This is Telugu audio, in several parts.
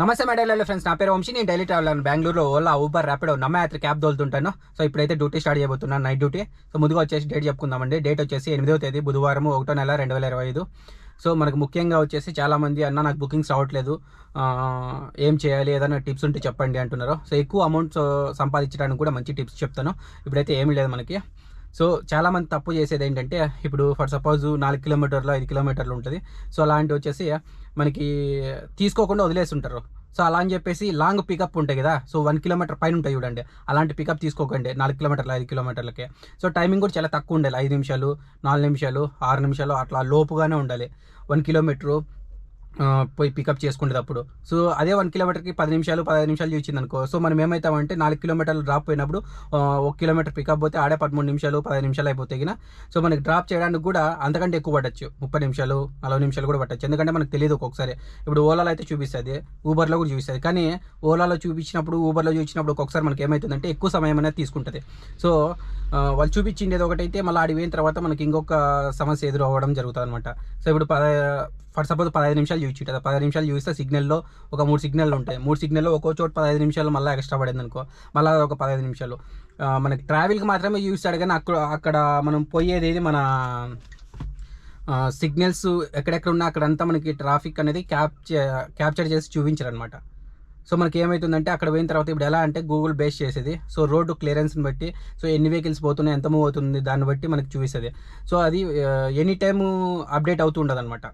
నమస్తే మై డైలీ ఫ్రెండ్స్, నా పేరు వంశీ. నేను డైలీ ట్రావెల్ బెంగళూరులో ఓలా, ఊబర్, ర్యాపిడో, నమ్మయాత్ర క్యాబ్ తోలుతుంటాను. సో ఇప్పుడైతే డ్యూటీ స్టార్ట్ చేయబోతున్నాను, నైట్ డ్యూటీ. సో ముందుగా వచ్చేసి డేట్ చెప్పుకుందామండి. డేట్ వచ్చేసి 8వ తేదీ బుధవారం 1వ నెల 2025. సో మనకు ముఖ్యంగా వచ్చేసి చాలామంది అన్న నాకు బుకింగ్స్ రావట్లేదు, ఏం చేయాలి, ఏదైనా టిప్స్ ఉంటే చెప్పండి అంటున్నారు. సో ఎక్కువ అమౌంట్ సంపాదించడానికి కూడా మంచి టిప్స్ చెప్తాను. ఇప్పుడైతే ఏమీ లేదు మనకి. సో చాలామంది తప్పు చేసేది ఏంటంటే, ఇప్పుడు ఫర్ సపోజ్ 4 కిలోమీటర్లు 5 కిలోమీటర్లు ఉంటుంది. సో అలాంటి వచ్చేసి మనకి తీసుకోకుండా వదిలేస్తుంటారు. సో అలా అని చెప్పేసి లాంగ్ పికప్ ఉంటాయి కదా, సో 1 కిలోమీటర్ పైన ఉంటాయి చూడండి, అలాంటి పికప్ తీసుకోకండి 4 కిలోమీటర్లు 5 కిలోమీటర్లకే. సో టైమింగ్ కూడా చాలా తక్కువ ఉండాలి, 5 నిమిషాలు 4 నిమిషాలు 6 నిమిషాలు అట్లా లోపుగానే ఉండాలి 1 కిలోమీటరు పోయి పికప్ చేసుకునేటప్పుడు. సో అదే 1 కిలోమీటర్కి 10 నిమిషాలు 15 నిమిషాలు చూసింది అనుకో, సో మనం ఏమవుతామంటే 4 కిలోమీటర్లు డ్రాప్ పోయినప్పుడు 1 కిలోమీటర్ పికప్ పోతే ఆడే 13 నిమిషాలు 15 నిమిషాలు అయిపోతాయి కదా. సో మనకి డ్రాప్ చేయడానికి కూడా అంతకంటే ఎక్కువ పట్టచ్చు, 30 నిమిషాలు 40 నిమిషాలు కూడా పట్టచ్చు. ఎందుకంటే మనకు తెలియదు ఒక్కొక్కసారి. ఇప్పుడు ఓలాలో అయితే చూపిస్తుంది, ఊబర్లో కూడా చూపిస్తుంది. కానీ ఓలాలో చూపించినప్పుడు ఊబర్లో చూపించినప్పుడు ఒక్కొక్కసారి మనకి ఏమవుతుందంటే ఎక్కువ సమయం అనేది తీసుకుంటుంది. సో వాళ్ళు చూపించిండేది ఒకటైతే మళ్ళీ ఆడి పోయిన తర్వాత మనకి ఇంకొక సమస్య ఎదురు అవ్వడం జరుగుతుంది అనమాట. సో ఇప్పుడు ఫర్ సపోజ్ 15 నిమిషాలు చూపించుంటుంది, 15 నిమిషాలు చూస్తే సిగ్నల్లో ఒక 3 సిగ్నల్ ఉంటాయి. 3 సిగ్నల్లో ఒక్కో చోట 15 నిమిషాలు మళ్ళీ ఎక్స్ట్రా పడింది అనుకో, మళ్ళీ ఒక 15 నిమిషాలు మనకి ట్రావెల్కి మాత్రమే చూపిస్తాడు. కానీ అక్కడ మనం పోయేది ఏది మన సిగ్నల్స్ ఎక్కడెక్కడ ఉన్నా అక్కడంతా మనకి ట్రాఫిక్ అనేది క్యాప్చర్ చేసి చూపించారు అనమాట. సో మనకి ఏమవుతుందంటే అక్కడ పోయిన తర్వాత ఇప్పుడు ఎలా అంటే గూగుల్ బేస్ చేసేది, సో రోడ్డు క్లియరెన్స్ని బట్టి, సో ఎన్ని వెహికల్స్ పోతున్నాయి, ఎంత మూవ్ అవుతుంది, దాన్ని బట్టి మనకి చూపిస్తుంది. సో అది ఎనీ టైము అప్డేట్ అవుతూ ఉండదు అనమాట.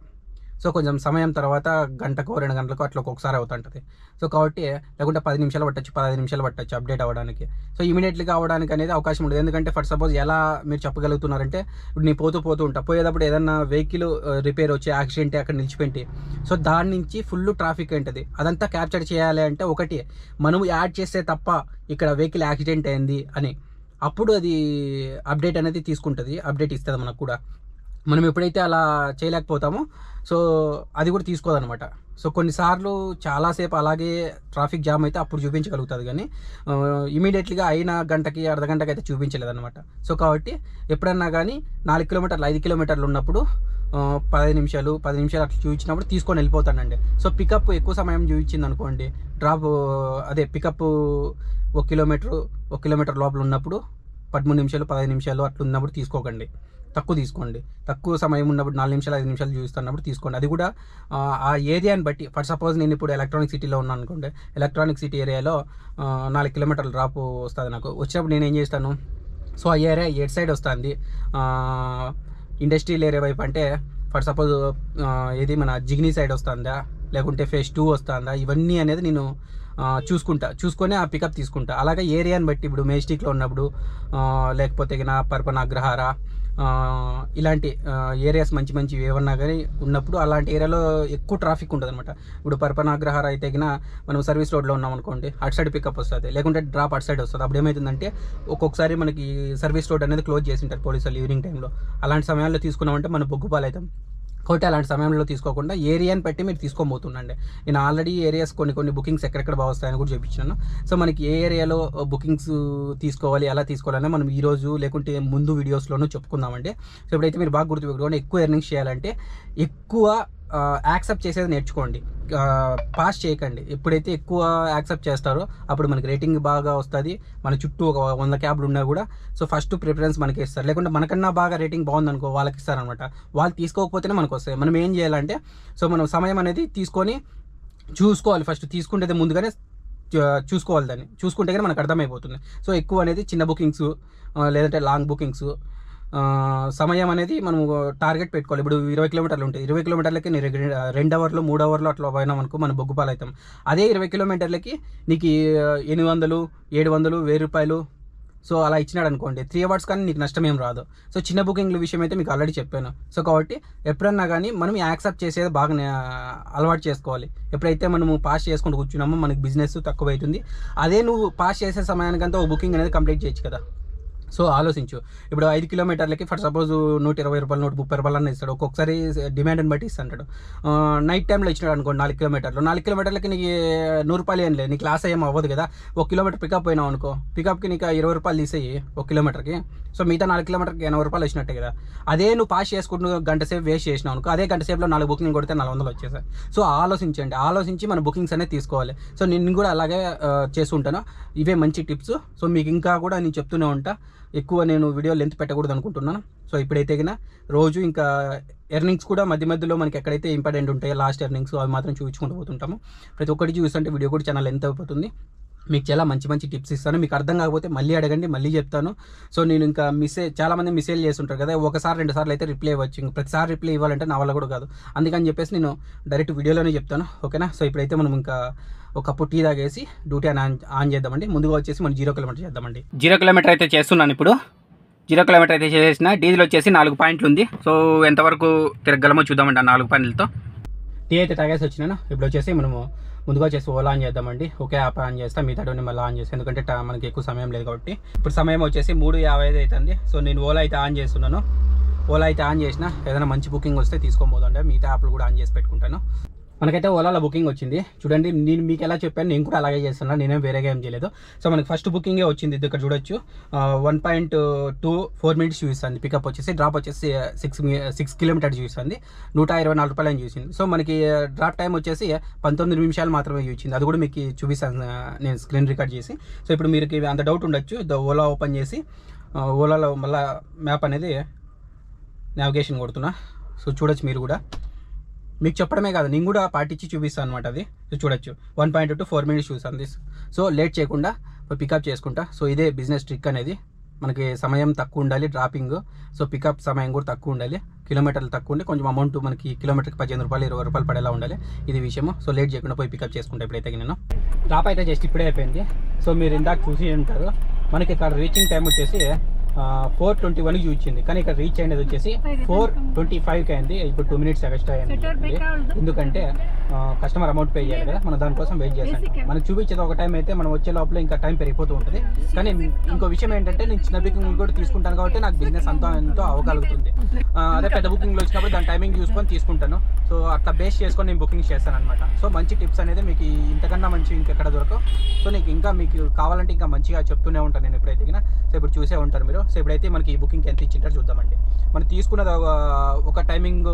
సో కొంచెం సమయం తర్వాత గంటకో 2 గంటలకు అట్లా ఒక్కొక్కసారి అవుతుంటుంది. సో కాబట్టి లేకుంటే 10 నిమిషాలు పట్టచ్చు, 15 నిమిషాలు పట్టచ్చు అప్డేట్ అవ్వడానికి. సో ఇమీడియట్లీగా అవ్వడానికి అనేది అవకాశం ఉండదు. ఎందుకంటే ఫర్ సపోజ్ ఎలా మీరు చెప్పగలుగుతున్నారంటే, ఇప్పుడు నేను పోతూ ఉంటా, పోయేటప్పుడు ఏదన్నా వెహికల్ రిపేర్ వచ్చి యాక్సిడెంట్ అక్కడ నిలిచిపెట్టి, సో దాని నుంచి ఫుల్ ట్రాఫిక్ ఉంటుంది. అదంతా క్యాప్చర్ చేయాలి అంటే ఒకటి మనం యాడ్ చేస్తే తప్ప ఇక్కడ వెహికల్ యాక్సిడెంట్ అయింది అని అప్పుడు అది అప్డేట్ అనేది తీసుకుంటుంది, అప్డేట్ ఇస్తుంది మనకు కూడా. మనం ఎప్పుడైతే అలా చేయలేకపోతామో సో అది కూడా తీసుకోదనమాట. సో కొన్నిసార్లు చాలాసేపు అలాగే ట్రాఫిక్ జామ్ అయితే అప్పుడు చూపించగలుగుతుంది, కానీ ఇమీడియట్లీగా అయిన గంటకి అర్ధగంటకి అయితే చూపించలేదన్నమాట. సో కాబట్టి ఎప్పుడన్నా కానీ 4 కిలోమీటర్లు 5 కిలోమీటర్లు ఉన్నప్పుడు 10 నిమిషాలు అట్లా చూపించినప్పుడు తీసుకొని వెళ్ళిపోతానండి. సో పికప్ ఎక్కువ సమయం చూపించింది అనుకోండి, డ్రాప్ అదే పికప్ 1 కిలోమీటర్ లోపల ఉన్నప్పుడు 13 నిమిషాలు 15 నిమిషాలు అట్లా ఉన్నప్పుడు తీసుకోకండి, తక్కువ తీసుకోండి. తక్కువ సమయం ఉన్నప్పుడు 4 నిమిషాలు 5 నిమిషాలు చూస్తున్నప్పుడు తీసుకోండి. అది కూడా ఆ ఏరియాని బట్టి. ఫర్ సపోజ్ నేను ఇప్పుడు ఎలక్ట్రానిక్ సిటీలో ఉన్నాను అనుకోండి, ఎలక్ట్రానిక్ సిటీ ఏరియాలో 4 కిలోమీటర్ల డ్రాప్ వస్తుంది నాకు. వచ్చినప్పుడు నేను ఏం చేస్తాను, సో ఆ ఏరియా ఎటు సైడ్ వస్తుంది, ఇండస్ట్రియల్ ఏరియా వైపు అంటే ఫర్ సపోజ్ ఏది మన జిగ్నీ సైడ్ వస్తుందా, లేకుంటే ఫేజ్ 2 వస్తుందా, ఇవన్నీ అనేది నేను చూసుకొని ఆ పికప్ తీసుకుంటా. అలాగే ఏరియాని బట్టి, ఇప్పుడు మేస్టిక్లో ఉన్నప్పుడు లేకపోతే పర్పన అగ్రహార ఇలాంటి ఏరియాస్ మంచి ఏమన్నా కానీ ఉన్నప్పుడు అలాంటి ఏరియాలో ఎక్కువ ట్రాఫిక్ ఉంటుంది అనమాట. ఇప్పుడు పర్పన అగ్రహార అయితే మనం సర్వీస్ రోడ్లో ఉన్నాం అనుకోండి, అటు సైడ్ పికప్ వస్తుంది, లేకుంటే డ్రాప్ అటు సైడ్ వస్తుంది. అప్పుడు ఏమవుతుందంటే ఒక్కొక్కసారి మనకి సర్వీస్ రోడ్ అనేది క్లోజ్ చేసి ఉంటారు పోలీసులు ఈవినింగ్ టైంలో. అలాంటి సమయాల్లో తీసుకున్నామంటే మనం బొగ్గుపాలు అవుతాం. కాబట్టి అలాంటి సమయంలో తీసుకోకుండా ఏరియాని బట్టి మీరు తీసుకోబోతుండండి. నేను ఆల్రెడీ ఏరియాస్ కొన్ని బుకింగ్స్ ఎక్కడెక్కడ బాగా వస్తాయని కూడా చూపించాను. సో మనకి ఏ ఏరియాలో బుకింగ్స్ తీసుకోవాలి, ఎలా తీసుకోవాలని మనం ఈరోజు లేకుంటే ముందు వీడియోస్లోనూ చెప్పుకుందామండి. సో ఇప్పుడైతే మీరు బాగా గుర్తుపెట్టుకోండి, ఎక్కువ ఎర్నింగ్స్ చేయాలంటే ఎక్కువ యాక్సెప్ట్ చేసేది నేర్చుకోండి, పాస్ చేయకండి. ఎప్పుడైతే ఎక్కువ యాక్సెప్ట్ చేస్తారో అప్పుడు మనకి రేటింగ్ బాగా వస్తుంది. మన చుట్టూ ఒక 100 క్యాబ్లు ఉన్నా కూడా సో ఫస్ట్ ప్రిఫరెన్స్ మనకి ఇస్తారు. లేకుంటే మనకన్నా బాగా రేటింగ్ బాగుందనుకో వాళ్ళకి ఇస్తారనమాట. వాళ్ళు తీసుకోకపోతేనే మనకు వస్తాయి. మనం ఏం చేయాలంటే, సో మనం సమయం అనేది తీసుకొని చూసుకోవాలి. ఫస్ట్ తీసుకుంటే ముందుగానే చూసుకోవాలి, దాన్ని చూసుకుంటే కానీ మనకు అర్థమైపోతుంది. సో ఎక్కువ అనేది చిన్న బుకింగ్స్ లేదంటే లాంగ్ బుకింగ్స్ సమయం అనేది మనం టార్గెట్ పెట్టుకోవాలి. ఇప్పుడు 20 కిలోమీటర్లు ఉంటాయి, 20 కిలోమీటర్లకి నేను 2 అవర్లు 3 అవర్లు అట్లా పోయినాం అనుకో మనం బొగ్గుపాలు అవుతాం. అదే 20 కిలోమీటర్లకి నీకు 800 700 1000 రూపాయలు సో అలా ఇచ్చినాడు అనుకోండి, 3 అవర్స్ కానీ నీకు నష్టం ఏం రాదు. సో చిన్న బుకింగ్ల విషయం అయితే మీకు ఆల్రెడీ చెప్పాను. సో కాబట్టి ఎప్పుడన్నా కానీ మనం యాక్సెప్ట్ చేసేది బాగా అలవాటు చేసుకోవాలి. ఎప్పుడైతే మనము పాస్ చేసుకుంటూ కూర్చున్నామో మనకి బిజినెస్ తక్కువ అవుతుంది. అదే నువ్వు పాస్ చేసే సమయానికంతా ఒక బుకింగ్ అనేది కంప్లీట్ చేయొచ్చు కదా. సో ఆలోచించు. ఇప్పుడు 5 కిలోమీటర్లకి ఫర్ సపోజ్ 120 రూపాయలు 130 రూపాయలు అన్న ఇస్తాడు. ఒక్కొక్కసారి డిమాండ్ని బట్టి ఇస్తాడు. నైట్ టైంలో ఇచ్చినాడు అనుకో 4 కిలోమీటర్లు, 4 కిలోమీటర్లకి నీకు 100 రూపాయలు ఏం లేదు, నీకు లాస్ ఏం అవ్వదు కదా. 1 కిలోమీటర్ పికప్ పోయినావు అనుకో, పికప్కి నీకు 20 రూపాయలు తీసేయి 1 కిలోమీటర్కి. సో మిగతా 4 కిలోమీటర్కి 80 రూపాయలు వచ్చినట్టే కదా. అదే నువ్వు పాస్ చేసుకుంటూ గంట సేపు వేస్ట్ చేసినావు అనుకో, అదే గంట సేపులో 4 బుకింగ్ కొడితే 400 వచ్చేసాయి. సో ఆలోచించి మన బుకింగ్స్ అనేది తీసుకోవాలి. సో నేను కూడా అలాగే చేస్తుంటాను. ఇవే మంచి టిప్స్. సో మీకు ఇంకా కూడా నేను చెప్తూనే ఉంటా. ఎక్కువ నేను వీడియో లెంత్ పెట్టకూడదు అనుకుంటున్నాను. సో ఇప్పుడైతే గిన రోజు ఇంకా ఎర్నింగ్స్ కూడా మధ్య మధ్యలో మనకి ఎక్కడైతే ఇంపార్టెంట్ ఉంటాయో లాస్ట్ ఎర్నింగ్స్ అవి మాత్రం చూపించుకుంటూ పోతుంటాము. ప్రతి ఒక్కటి చూస్తుంటే వీడియో కూడా చాలా లెంత్ అయిపోతుంది. మీకు చాలా మంచి టిప్స్ ఇస్తాను. మీకు అర్థం కాకపోతే మళ్ళీ అడగండి, మళ్ళీ చెప్తాను. సో నేను ఇంకా చాలామంది మెసేజ్ చేస్తుంటారు కదా, 1-2 సార్లు అయితే రిప్లై ఇవ్వచ్చు. ఇంక ప్రతిసారి రిప్లై ఇవ్వాలంటే నా వల్ల కూడా కాదు. అందుకని చెప్పేసి నేను డైరెక్ట్ వీడియోలోనే చెప్తాను. ఓకేనా. సో ఇప్పుడైతే మనం ఇంకా ఒక కప్పు టీ తాగేసి డ్యూటీ ఆన్ చేద్దామండి. ముందుగా వచ్చేసి మనం 0 కిలోమీటర్ చేద్దామండి. 0 కిలోమీటర్ అయితే చేస్తున్నాను ఇప్పుడు. 0 కిలోమీటర్ అయితే చేసిన. డీజిల్ వచ్చేసి 4 పాయింట్లు ఉంది. సో ఎంతవరకు తిరగలమో చూద్దామండి ఆ 4 పాయింట్లతో. టీ అయితే తాగేసి వచ్చినాను. ఇప్పుడు వచ్చేసి మనము ముందుగా వచ్చేసి ఓలా ఆన్ చేద్దామండి. ఒకే యాప్ ఆన్ చేస్తాం, మిగతాడని మళ్ళీ ఆన్ చేస్తాను, ఎందుకంటే మనకి ఎక్కువ సమయం లేదు కాబట్టి. ఇప్పుడు సమయం వచ్చేసి 3:55 అవుతుంది. సో నేను ఓలా అయితే ఆన్ చేస్తున్నాను. ఓలా అయితే ఆన్ చేసిన, ఏదైనా మంచి బుకింగ్ వస్తే తీసుకోబోదండి. మిగతా యాప్లు కూడా ఆన్ చేసి పెట్టుకుంటాను. మనకైతే ఓలాలో బుకింగ్ వచ్చింది చూడండి. నేను మీకు ఎలా చెప్పాను, నేను కూడా అలాగే చేస్తున్నాను, నేనేం వేరేగా ఏం చేయలేదు. సో మనకి ఫస్ట్ బుకింగే వచ్చింది. ఇది ఇక్కడ చూడొచ్చు 1.24 మినిట్స్ చూపిస్తుంది. పికప్ వచ్చేసి, డ్రాప్ వచ్చేసి 6 కిలోమీటర్ చూపిస్తుంది. 124 రూపాయలు అని చూసింది. సో మనకి డ్రాప్ టైం వచ్చేసి 19 నిమిషాలు మాత్రమే చూసింది. అది కూడా మీకు చూపిస్తాను నేను స్క్రీన్ రికార్డ్ చేసి. సో ఇప్పుడు మీరు అంత డౌట్ ఉండొచ్చు. ఓలా ఓపెన్ చేసి ఓలాలో మళ్ళీ మ్యాప్ అనేది నావిగేషన్ కొడుతున్నా. సో చూడొచ్చు మీరు కూడా. మీకు చెప్పడమే కాదు, నేను కూడా పాటించి చూపిస్తాను అనమాట. అది చూడొచ్చు 1.24 మినిట్స్ చూసాను. సో లేట్ చేయకుండా పికప్ చేసుకుంటా. సో ఇదే బిజినెస్ ట్రిక్ అనేది. మనకి సమయం తక్కువ ఉండాలి డ్రాపింగ్. సో పికప్ సమయం కూడా తక్కువ ఉండాలి. కిలోమీటర్లు తక్కువ ఉండి కొంచెం అమౌంట్ మనకి కిలోమీటర్కి 15 రూపాయలు 20 రూపాయలు పడేలా ఉండాలి. ఇది విషయము. సో లేట్ చేయకుండా పోయి పికప్ చేసుకుంటా. ఇప్పుడైతే నేను డ్రాప్ అయితే జస్ట్ ఇప్పుడే అయిపోయింది. సో మీరు ఇందాక చూసి ఉంటారు, మనకి ఇక్కడ రీచింగ్ టైం వచ్చేసి 4:21 చూపించింది, కానీ ఇక్కడ రీచ్ అయినది వచ్చేసి 4:25 అయింది. ఇప్పుడు 2 మినిట్స్ ఎక్స్ట్రా అయింది. ఎందుకంటే కస్టమర్ అమౌంట్ పే చేయాలి కదా, మనం దానికోసం వెయిట్ చేస్తాం. మనకు చూపించేది ఒక టైం అయితే మనం వచ్చే లోపల ఇంకా టైం పెరిగిపోతూ ఉంటుంది. కానీ ఇంకో విషయం ఏంటంటే, నేను చిన్న బుకింగ్ కూడా తీసుకుంటాను కాబట్టి నాకు బిజినెస్ ఎంతో అవ్వగలుగుతుంది. అదే పెద్ద బుకింగ్లో వచ్చినప్పుడు దాని టైమింగ్ చూసుకొని తీసుకుంటాను. సో అట్లా బేస్ చేసుకొని నేను బుకింగ్ చేస్తాను అనమాట. సో మంచి టిప్స్ అనేది మీకు ఇంతకన్నా మంచి ఇంకెక్కడ దొరకవు. సో మీకు కావాలంటే ఇంకా మంచిగా చెప్తూనే ఉంటాను నేను ఎప్పుడైతే. సో ఇప్పుడు చూసే ఉంటారు మీరు. సో ఇప్పుడైతే మనకి ఈ బుకింగ్ ఎంత ఇచ్చింటారో చూద్దామండి. మనం తీసుకున్నది ఒక టైమింగ్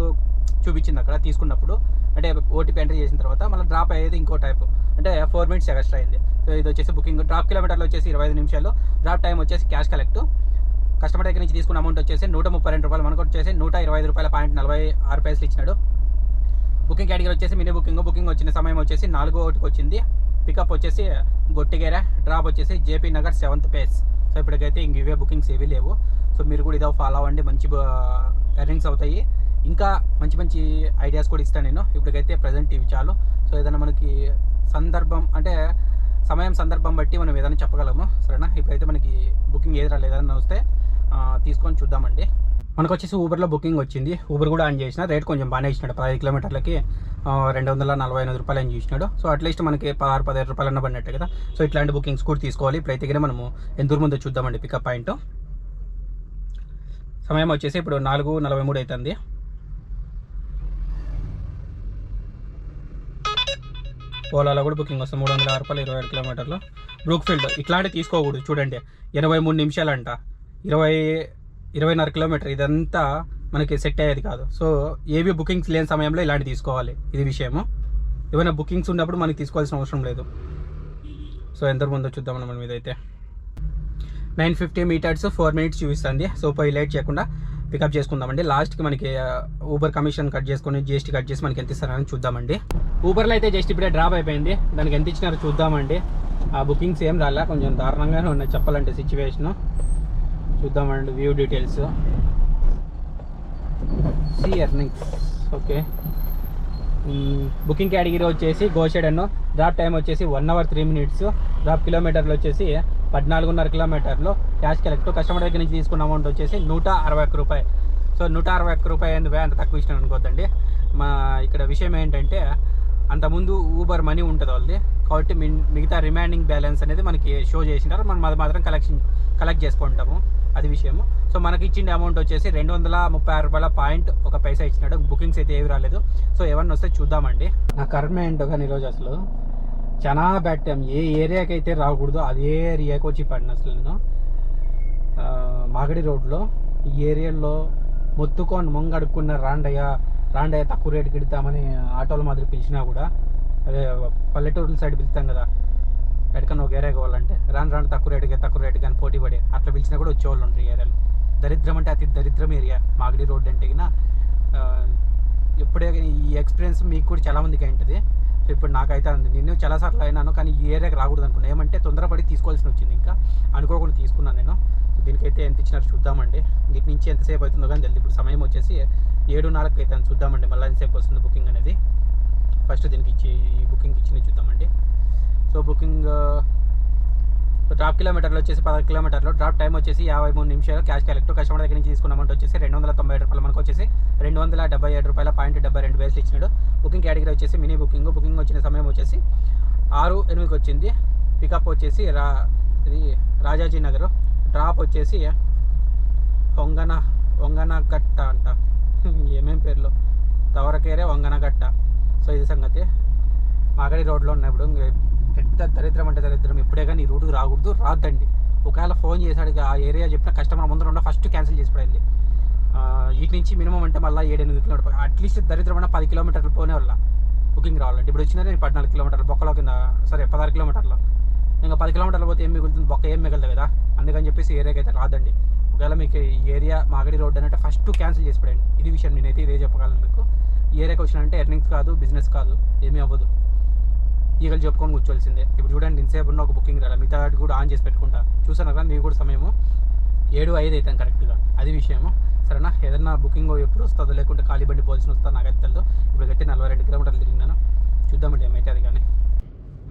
చూపించింది అక్కడ తీసుకున్నప్పుడు, అంటే ఓటీపీ ఎంటర్ చేసిన తర్వాత మళ్ళీ డ్రాప్ అయ్యేది ఇంకో టైప్, అంటే 4 మినిట్స్ ఎక్స్ట్రా అయింది. సో ఇది వచ్చేసి బుకింగ్. డ్రాప్ కిలోమీటర్లు వచ్చేసి 25 నిమిషాలు. డ్రాప్ టైం వచ్చేసి క్యాష్ కలెక్ట్. కస్టమర్ దగ్గర నుంచి తీసుకున్న అమౌంట్ వచ్చేసి 132 రూపాయలు. మనకు వచ్చేసి 125 రూపాయల 46 పైసలు ఇచ్చినాడు. బుకింగ్ కేటగిరీ వచ్చేసి మినీ బుకింగ్ వచ్చిన సమయం వచ్చేసి 4:01 వచ్చింది. పికప్ వచ్చేసి గొట్టిగేర. డ్రాప్ వచ్చేసి JP Nagar 7th phase. So ఇప్పటికైతే ఇంక ఇవే బుకింగ్స్ ఏవీ లేవు. సో మీరు కూడా ఇదో ఫాలో అవ్వండి, మంచి ఎర్నింగ్స్ అవుతాయి. ఇంకా మంచి ఐడియాస్ కూడా ఇస్తాను నేను. ఇప్పటికైతే ప్రజెంట్ ఇవి చాలు. సో ఏదైనా మనకి అంటే సందర్భం బట్టి మనం ఏదైనా చెప్పగలము, సరేనా. ఇప్పుడైతే మనకి బుకింగ్ ఏది రాలేదన్నా వస్తే తీసుకొని చూద్దామండి. మనకు వచ్చేసి ఊబర్లో బుకింగ్ వచ్చింది. ఊబర్ కూడా ఆన్ చేసిన. రేట్ కొంచెం బాగానే ఇచ్చినాడు. 15 కిలోమీటర్లకి 248 రూపాయలు అని చూసినాడు. సో అట్లీస్ట్ మనకి 16-17 రూపాయలు అన్న పడినట్టే కదా. సో ఇట్లాంటి బుకింగ్స్ కూడా తీసుకోవాలి. ఇప్పుడైతే మనము ఎంత దూరం ముందో చూద్దామండి. పికప్ పాయింట్ సమయం వచ్చేసి ఇప్పుడు 4:43 అవుతుంది. ఓలాలో కూడా బుకింగ్ వస్తుంది. 306 రూపాయలు 27 కిలోమీటర్లు. బ్రూక్ఫీల్డ్ ఇట్లాంటివి తీసుకోకూడదు. చూడండి 83 నిమిషాలంట, 20-20.5 కిలోమీటర్. ఇదంతా మనకి సెట్ అయ్యేది కాదు. సో ఏవి బుకింగ్స్ లేని సమయంలో ఇలాంటివి తీసుకోవాలి. ఇది విషయము. ఏమైనా బుకింగ్స్ ఉన్నప్పుడు మనకి తీసుకోవాల్సిన అవసరం లేదు. సో ఎంత ముందో చూద్దాం మనం. ఇదైతే 950 మీటర్స్ 4 మినిట్స్ చూపిస్తుంది. సో పోయి లేట్ చేయకుండా పికప్ చేసుకుందామండి. లాస్ట్కి మనకి ఊబర్ కమిషన్ కట్ చేసుకొని GST కట్ చేసి మనకి ఎంత ఇస్తారని చూద్దామండి. ఊబర్లో అయితే జస్ట్ ఇప్పుడే డ్రాప్ అయిపోయింది. దానికి ఎంత ఇచ్చినారో చూద్దామండి. ఆ బుకింగ్స్ ఏం రాలే, కొంచెం దారుణంగానే ఉన్నాయి చెప్పాలంటే సిచ్యువేషను. చూద్దామండి view details. See earnings. Okay, booking category వచ్చేసి గోషెడన్. డ్రాప్ టైం వచ్చేసి 1 అవర్ 3 మినిట్స్. డ్రాప్ కిలోమీటర్లు వచ్చేసి 14.5 కిలోమీటర్లు. Cash collect. కస్టమర్ దగ్గర నుంచి తీసుకున్న అమౌంట్ వచ్చేసి 161 రూపాయలు. సో 161 రూపాయలు ఎందుకు అంత తక్కువ ఇష్టం అనుకోద్దండి. ఇక్కడ విషయం ఏంటంటే, అంతకుముందు ఊబర్ మనీ ఉంటుంది వాళ్ళది కాబట్టి మిగతా రిమైనింగ్ బ్యాలెన్స్ అనేది మనకి షో చేసినారు. మనం అది మాత్రం కలెక్ట్ చేసుకుంటాము. అది విషయము. సో మనకి ఇచ్చిన అమౌంట్ వచ్చేసి 236 రూపాయల పాయింట్ ఒక పైసా ఇచ్చినాడు. బుకింగ్స్ అయితే ఏవి రాలేదు. సో ఏమన్నా వస్తే చూద్దామండి. నా కర్మ ఏంటో కానీ ఈరోజు అసలు చాలా బ్యాడ్ టైం. ఏ ఏరియాకి అయితే రాకూడదు అదే ఏరియాకి వచ్చి పడిన అసలు నేను. మాగడి రోడ్లో ఈ ఏరియాలో మొత్తుకొని మొంగడుక్కున్న రాండయ్య తక్కువ రేటుకి ఇడతామని ఆటోల మాదిరి పిలిచినా కూడా, అదే పల్లెటూరుల సైడ్ పిలుస్తాం కదా, ఎక్కడికన్నా ఒక ఏరియా కావాలంటే రాను తక్కువ రేటుకి కానీ పోటీ పడి అట్లా పిలిచినా కూడా వచ్చేవాళ్ళు ఉంటారు ఈ ఏరియాలో. దరిద్రం అంటే అతి దరిద్రం ఏరియా మాగడి రోడ్ అంటే కినా. ఎప్పుడే ఈ ఎక్స్పీరియన్స్ మీకు కూడా చాలామందికి ఉంటుంది. సో ఇప్పుడు నాకైతే ఉంది. నేను చాలాసార్లు అయినాను కానీ ఈ ఏరియాకి రాకూడదు అనుకున్నాను. ఏమంటే తొందరపడి తీసుకోవాల్సి వచ్చింది, ఇంకా అనుకోకుండా తీసుకున్నాను నేను. సో దీనికైతే ఎంత ఇచ్చినారు చూద్దామండి. వీటి నుంచి ఎంతసేపు అవుతుందో కానీ తెలియదు. ఇప్పుడు సమయం వచ్చేసి 7:04 అయితే చూద్దామండి మళ్ళీ ఎంతసేపు వస్తుంది బుకింగ్ అనేది. ఫస్ట్ దీనికి ఈ బుకింగ్ ఇచ్చి చూద్దామండి. సో బుకింగ్ డ్రాప్ కిలోమీటర్లు వచ్చేసి 10 కిలోమీటర్లు, డ్రాప్ టైం వచ్చేసి 53 నిమిషాలు. క్యాష్ కలెక్ట్ కస్టమర్ దగ్గర నుంచి తీసుకున్న అమౌంట్ వచ్చేసి 297 రూపాయలు. మనకు వచ్చేసి 277 రూపాయల పాయింట్ 72 పైసలు ఇచ్చినాడు. బుకింగ్ కేటగిరీ వచ్చేసి మినీ బుకింగ్. బుకింగ్ వచ్చిన సమయం వచ్చేసి 6:08కి వచ్చింది. పికప్ వచ్చేసి ఇది రాజాజీ నగర్. డ్రాప్ వచ్చేసి వంగనగట్ట అంట, ఏమేం పేర్లు, తవరకేరే వంగనగట్ట. సో ఇది సంగతి. మాగడి రోడ్లో ఉన్నప్పుడు పెద్ద దరిద్రం అంటే దరిద్రం. ఇప్పుడే కానీ ఈ రూట్కి రాద్దండి. ఒకవేళ ఫోన్ చేశాడు ఆ ఏరియా చెప్పిన కస్టమర్ ముందర ఫస్ట్ క్యాన్సిల్ చేసి పడింది. వీటి నుంచి మినిమం అంటే మళ్ళీ 7-8 కిలోమీటర్, అట్లీస్ట్ దరిద్రం అన్న 10 కిలోమీటర్లు పోనే వల్ల బుకింగ్ రావాలంటే. ఇప్పుడు వచ్చినా నేను 14 కిలోమీటర్లు బొక్కలో కింద, సరే 16 కిలోమీటర్లు, ఇంకా 10 కిలోమీటర్లు పోతే ఏం మిగులుతుంది, బొక్క ఏం మిగలదు కదా. అందుకని చెప్పేసి ఏరియాకి అయితే రాదండి. ఒకవేళ మీకు ఈ ఏరియా మాగడి రోడ్ అంటే ఫస్ట్ క్యాన్సిల్ చేసి పడండి. ఇది విషయం, నేనైతే ఇదే చెప్పగలను మీకు. ఈ ఏరియాకి వచ్చినంటే ఎర్నింగ్స్ కాదు, బిజినెస్ కాదు, ఏమీ అవ్వదు. ఈగలు చెప్పుకొని కూర్చోవలసిందే. ఇప్పుడు చూడండి ఇంతసేపు ఉన్న ఒక బుకింగ్ రాలి, మిగతా కూడా ఆన్ చేసి పెట్టుకుంటా. చూసాను కదా మీకు కూడా సమయము 7:05 అవుతాం కరెక్ట్గా. అది విషయము. సరేనా, ఏదన్నా బుకింగ్ ఎప్పుడు వస్తుందో లేకుంటే ఖాళీ బండి పోల్సిన వస్తుందో నాకైతే తెలియదు. ఇప్పుడు అయితే 42 కిలోమీటర్లు తిరిగినాను. చూద్దామండి ఏమైతే అది. కానీ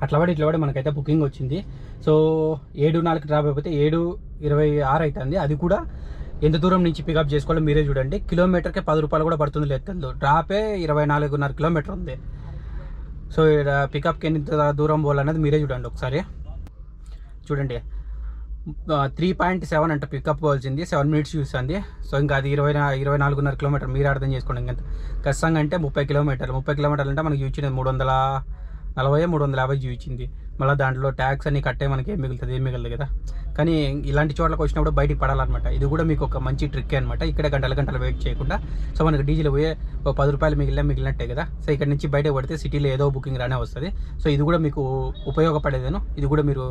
అట్లా పడి మనకైతే బుకింగ్ వచ్చింది. సో 7:04 డ్రాప్ అయిపోతే 7:26 అవుతుంది. అది కూడా ఎంత దూరం నుంచి పికప్ చేసుకోవాలో మీరే చూడండి. కిలోమీటర్కి 10 రూపాయలు కూడా పడుతుంది లేదు తెలియదు. డ్రాపే 24.5 కిలోమీటర్ ఉంది. సో ఇక్కడ పికప్కి ఎంత దూరం పోవాలనేది మీరే చూడండి ఒకసారి. చూడండి 3.7 అంటే పికప్ పోవాల్సింది, 7 మినిట్స్ చూస్తుంది. సో ఇంకా అది 24.5 కిలోమీటర్. మీరు అర్థం చేసుకోండి. ఇంకా ఖచ్చితంగా అంటే 30 కిలోమీటర్లు అంటే మనకి చూపించింది 340-350 చూపించింది. మళ్ళీ దాంట్లో ట్యాక్స్ అన్ని కట్టే మనకి ఏం మిగులుతుంది కదా. కానీ ఇలాంటి చోట్లకు వచ్చినప్పుడు బయటికి పడాలన్నమాట. ఇది కూడా మీకు ఒక మంచి ట్రిక్ అనమాట. ఇక్కడ గంటలు వెయిట్ చేయకుండా, సో మనకి డీజిల్ పోయే 10 రూపాయలు మిగిలినట్టే కదా. సో ఇక్కడ నుంచి బయటకు పడితే సిటీలో ఏదో బుకింగ్ రానే వస్తుంది. సో ఇది కూడా మీకు ఉపయోగపడేదేను. ఇది కూడా మీరు